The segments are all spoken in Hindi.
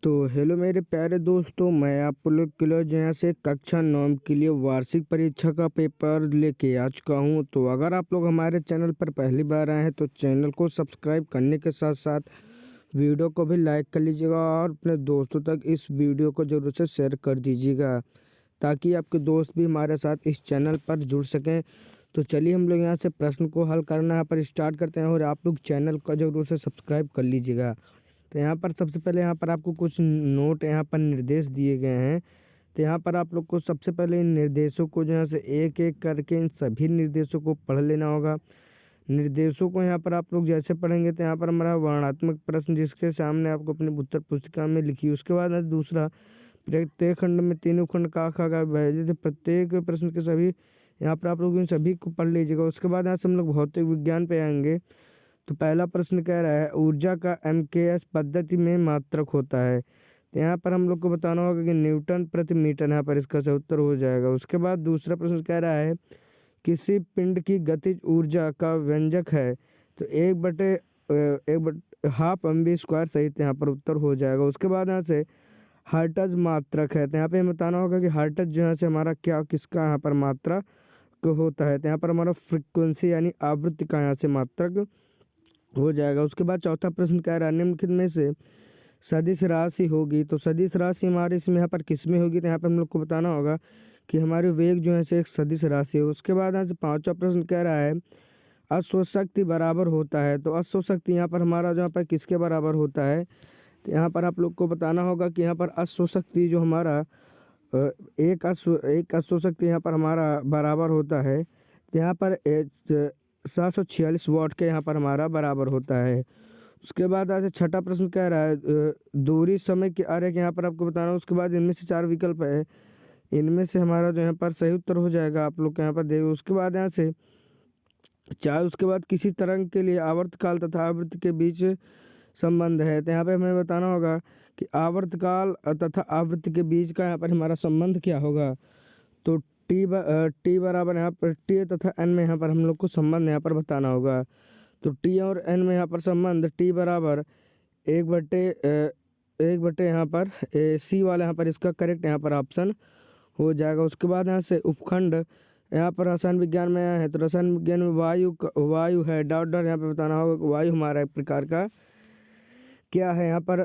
तो हेलो मेरे प्यारे दोस्तों, मैं आप लोग के लिए यहाँ से कक्षा 9 के लिए वार्षिक परीक्षा का पेपर लेके आ चुका हूँ। तो अगर आप लोग हमारे चैनल पर पहली बार आए हैं तो चैनल को सब्सक्राइब करने के साथ साथ वीडियो को भी लाइक कर लीजिएगा और अपने दोस्तों तक इस वीडियो को ज़रूर से शेयर कर दीजिएगा ताकि आपके दोस्त भी हमारे साथ इस चैनल पर जुड़ सकें। तो चलिए हम लोग यहाँ से प्रश्न को हल करना यहाँ पर स्टार्ट करते हैं और आप लोग चैनल को ज़रूर से सब्सक्राइब कर लीजिएगा। तो यहाँ पर सबसे पहले यहाँ पर आपको कुछ नोट यहाँ पर निर्देश दिए गए हैं। तो यहाँ पर आप लोग को सबसे पहले इन निर्देशों को जो है से एक एक करके इन सभी निर्देशों को पढ़ लेना होगा। निर्देशों को यहाँ पर आप लोग जैसे पढ़ेंगे तो यहाँ पर हमारा वर्णनात्मक प्रश्न जिसके सामने आपको अपनी उत्तर पुस्तिका में लिखी, उसके बाद दूसरा प्रत्येक खंड में तीनों खंड का ख विभाजित प्रत्येक प्रश्न के सभी यहाँ पर आप लोग इन सभी को पढ़ लीजिएगा। उसके बाद यहाँ से हम लोग भौतिक विज्ञान पे आएंगे। तो पहला प्रश्न कह रहा है ऊर्जा का MKS पद्धति में मात्रक होता है। तो यहाँ पर हम लोग को बताना होगा कि न्यूटन प्रति मीटर, यहाँ पर इसका सही उत्तर हो जाएगा। उसके बाद दूसरा प्रश्न कह रहा है किसी पिंड की गतिज ऊर्जा का व्यंजक है। तो एक बटे हाफ MV² सहित यहाँ पर उत्तर हो जाएगा। उसके बाद यहाँ से हर्ट्ज मात्रक है। तो यहाँ पे हमें बताना होगा कि हर्ट्ज जो है से हमारा किसका यहाँ पर मात्रक होता है। तो यहाँ पर हमारा फ्रिक्वेंसी यानी आवृत्ति का यहाँ से मात्रक हो जाएगा। उसके बाद चौथा प्रश्न कह रहा है निम्नलिखित में से सदिश राशि होगी। तो सदिश राशि हमारे इसमें यहाँ पर किस में होगी। तो यहाँ पर हम लोग को बताना होगा कि हमारे वेग जो है से एक सदिश राशि है। उसके बाद यहाँ से पांचवा प्रश्न कह रहा है अश्वशक्ति बराबर होता है। तो अश्वशक्ति यहाँ पर हमारा जहाँ पर किसके बराबर होता है। तो यहाँ पर आप लोग को बताना होगा कि यहाँ पर अश्वशक्ति जो हमारा एक अश्वशक्ति यहाँ पर हमारा बराबर होता है। तो यहाँ पर 746 वाट के यहाँ पर हमारा बराबर होता है। उसके बाद आज छठा प्रश्न कह रहा है दूरी समय के आरेख यहाँ पर आपको बताना है। उसके बाद इनमें से 4 विकल्प है, इनमें से हमारा जो यहाँ पर सही उत्तर हो जाएगा आप लोग यहाँ पर देखो। उसके बाद यहाँ से उसके बाद किसी तरंग के लिए आवर्तकाल तथा आवृत्ति के बीच संबंध है। तो यहाँ पे हमें बताना होगा कि आवर्तकाल तथा आवृत्ति के बीच का यहाँ पर हमारा संबंध क्या होगा। तो टी बराबर यहाँ पर टी तथा एन में यहाँ पर हम लोग को संबंध यहाँ पर बताना होगा। तो टी और एन में यहाँ पर संबंध टी बराबर एक बटे यहाँ पर सी वाला यहाँ पर इसका करेक्ट यहाँ पर ऑप्शन हो जाएगा। उसके बाद यहाँ से उपखंड यहाँ पर रसायन विज्ञान में आया है। तो रसायन विज्ञान में वायु है डॉट डॉट यहाँ पे बताना होगा कि वायु हमारा एक प्रकार का क्या है। यहाँ पर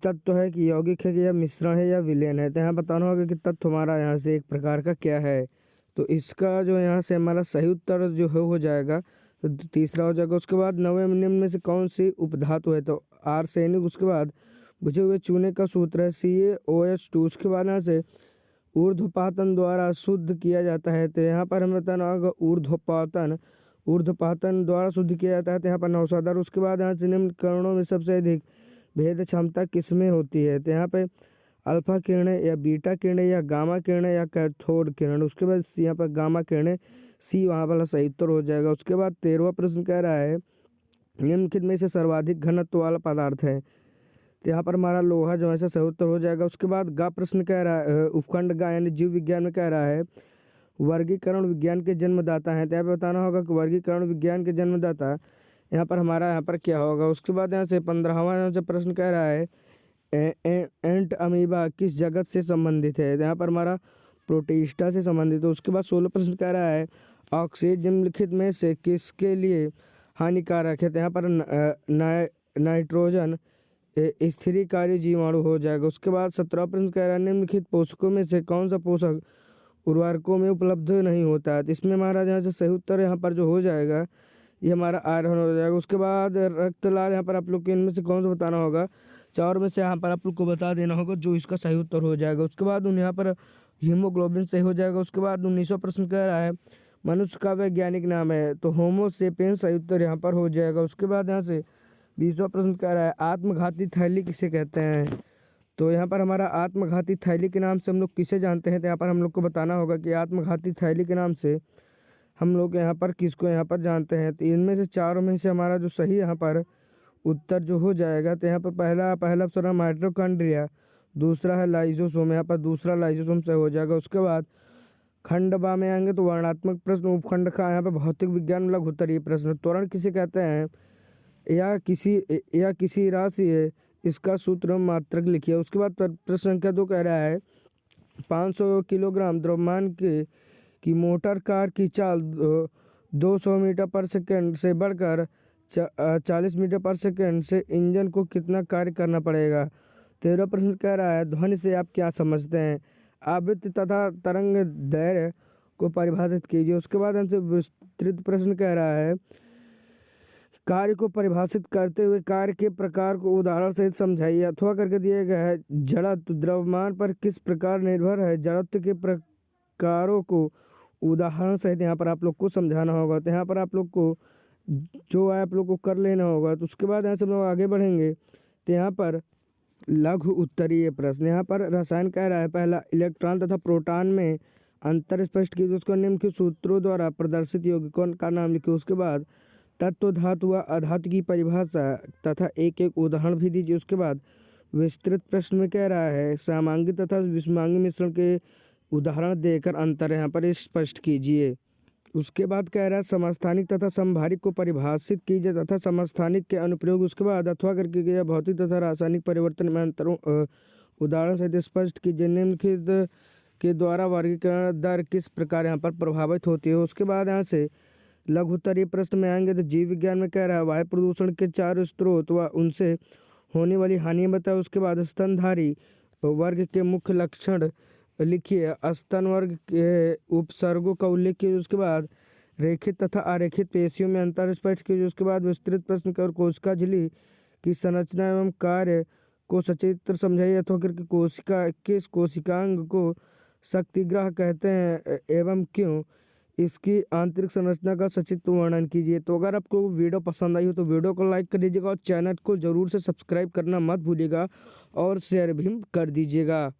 तत्व है कि यौगिक है कि या मिश्रण है या विलयन है। तो यहाँ बताना होगा कि तत्व हमारा यहाँ से एक प्रकार का क्या है। तो इसका जो यहाँ से हमारा सही उत्तर जो हो जाएगा तो तीसरा हो जाएगा। उसके बाद नवे निम्न में से कौन सी उपधातु है। तो आर्सेनिक। उसके बाद बुझे हुए चूने का सूत्र है CaOH2। उसके बाद यहाँ से ऊर्ध्वपातन द्वारा शुद्ध किया जाता है। तो यहाँ पर हमें बताना होगा ऊर्ध्वपातन द्वारा शुद्ध किया जाता है। तो यहाँ पर नौसादर। उसके बाद यहाँ से निम्न कणों में सबसे अधिक भेद क्षमता किसमें होती है। तो यहाँ पे अल्फा किरणें या बीटा किरणें या गामा किरणें या कैथोड किरण। उसके बाद यहाँ पर गामा किरणें, सी वहाँ वाला सही उत्तर हो जाएगा। उसके बाद 13वां प्रश्न कह रहा है निम्नलिखित में से सर्वाधिक घनत्व वाला पदार्थ है। तो यहाँ पर हमारा लोहा जो है सही उत्तर हो जाएगा। उसके बाद गा प्रश्न कह रहा है उपखंड गा यानी जीव विज्ञान में कह रहा है वर्गीकरण विज्ञान के जन्मदाता हैं। तो यहाँ पे बताना होगा कि वर्गीकरण विज्ञान के जन्मदाता यहाँ पर हमारा यहाँ पर क्या होगा। उसके बाद यहाँ से 15वां यहाँ से प्रश्न कह रहा है एंट अमीबा किस जगत से संबंधित है। तो यहाँ पर हमारा प्रोटिस्टा से संबंधित है। उसके बाद 16 प्रश्न कह रहा है ऑक्सीजन निम्नलिखित में से किसके लिए हानिकारक है। तो यहाँ पर नाइट्रोजन स्थिरीकारी जीवाणु हो जाएगा। उसके बाद 17वां प्रश्न कह रहा है निम्नलिखित पोषकों में से कौन सा पोषक उर्वरकों में उपलब्ध नहीं होता है। तो इसमें हमारा जहाँ से सही उत्तर यहाँ पर जो हो जाएगा ये हमारा आयरन हो जाएगा। उसके बाद रक्त लाल, यहाँ पर आप लोग को इनमें से कौन सा बताना होगा, 4 में से यहाँ पर आप लोग को बता देना होगा जो इसका सही उत्तर हो जाएगा। उसके बाद यहाँ पर हीमोग्लोबिन सही हो जाएगा। उसके बाद 19वां प्रश्न कह रहा है मनुष्य का वैज्ञानिक नाम है। तो होमो सेपियंस सही उत्तर यहाँ पर हो जाएगा। उसके बाद यहाँ से 20वां प्रश्न कह रहा है आत्मघाती थैली किसे कहते हैं। तो यहाँ पर हमारा आत्मघाती थैली के नाम से हम लोग किसे जानते हैं। तो यहाँ पर हम लोग को बताना होगा कि आत्मघाती थैली के नाम से हम लोग यहाँ पर किसको यहाँ पर जानते हैं। तो इनमें से 4 में से हमारा जो सही यहाँ पर उत्तर जो हो जाएगा। तो यहाँ पर पहला ऑप्शन है माइटोकॉन्ड्रिया, दूसरा है लाइसोसोम, यहाँ पर दूसरा लाइसोसोम से हो जाएगा। उसके बाद खंड बा में आएंगे तो वर्णनात्मक प्रश्न उपखंड का यहाँ पर भौतिक विज्ञान लघु उत्तरीय प्रश्न त्वरण किसे कहते हैं या किसी राशि इसका सूत्र मात्रक लिखिए। उसके बाद प्रश्न संख्या 2 कह रहा है 500 किलोग्राम द्रव्यमान की मोटर कार की चाल 200 मीटर पर सेकंड से बढ़कर 40 मीटर पर सेकंड से इंजन को कितना कार्य करना पड़ेगा। 13 प्रश्न कह रहा है ध्वनि से आप क्या समझते हैं। आवृत्ति तथा तरंग दैर्घ्य को परिभाषित कीजिए। उसके बाद हमसे विस्तृत प्रश्न कह रहा है कार्य को परिभाषित करते हुए कार्य के प्रकार को उदाहरण सहित समझाइए। अथवा करके दिया गया है जड़त्व द्रव्यमान पर किस प्रकार निर्भर है। जड़त्व के प्रकारों को उदाहरण सहित यहाँ पर आप लोग को समझाना होगा। तो यहाँ पर आप लोग को जो है आप लोग को कर लेना होगा। तो उसके बाद यहाँ से हम लोग आगे बढ़ेंगे। तो यहाँ पर लघु उत्तरीय प्रश्न, यहाँ पर रसायन कह रहा है पहला इलेक्ट्रॉन तथा प्रोटॉन में अंतर स्पष्ट कीजिए। उसको निम्नलिखित सूत्रों द्वारा प्रदर्शित यौगिकों का नाम लिखिए। उसके बाद तत्व, धातु व अधातु की परिभाषा तथा एक एक उदाहरण भी दीजिए। उसके बाद विस्तृत प्रश्न में कह रहा है समांगी तथा विषमांगी मिश्रण के उदाहरण देकर अंतर यहाँ पर स्पष्ट कीजिए। उसके बाद कह रहा है समस्थानिक तथा समभारिक को परिभाषित कीजिए तथा समस्थानिक के अनुप्रयोग। उसके बाद अथवा करके गया भौतिक तथा रासायनिक परिवर्तन में अंतरों उदाहरण सहित स्पष्ट कीजिए। निम्नलिखित के द्वारा वर्गीकरण दर किस प्रकार यहाँ पर प्रभावित होती है। उसके बाद यहाँ से लघु उत्तरीय प्रश्न में आएंगे तो जीव विज्ञान में कह रहा है वायु प्रदूषण के 4 स्रोत व उनसे होने वाली हानियाँ बताए। उसके बाद स्तनधारी वर्ग के मुख्य लक्षण लिखिए। स्तन वर्ग के उपसर्गों का उल्लेख कीजिए। उसके बाद रेखित तथा अरेखित पेशियों में अंतर स्पष्ट कीजिए। उसके बाद विस्तृत प्रश्न कर कोशिका झिल्ली की संरचना एवं कार्य को सचित्र समझाइए। अथवा करके कोशिका किस कोशिकांग को शक्तिग्रह कहते हैं एवं क्यों, इसकी आंतरिक संरचना का सचित्र वर्णन कीजिए। तो अगर आपको वीडियो पसंद आई हो तो वीडियो को लाइक कर दीजिएगा और चैनल को ज़रूर से सब्सक्राइब करना मत भूलिएगा और शेयर भी कर दीजिएगा।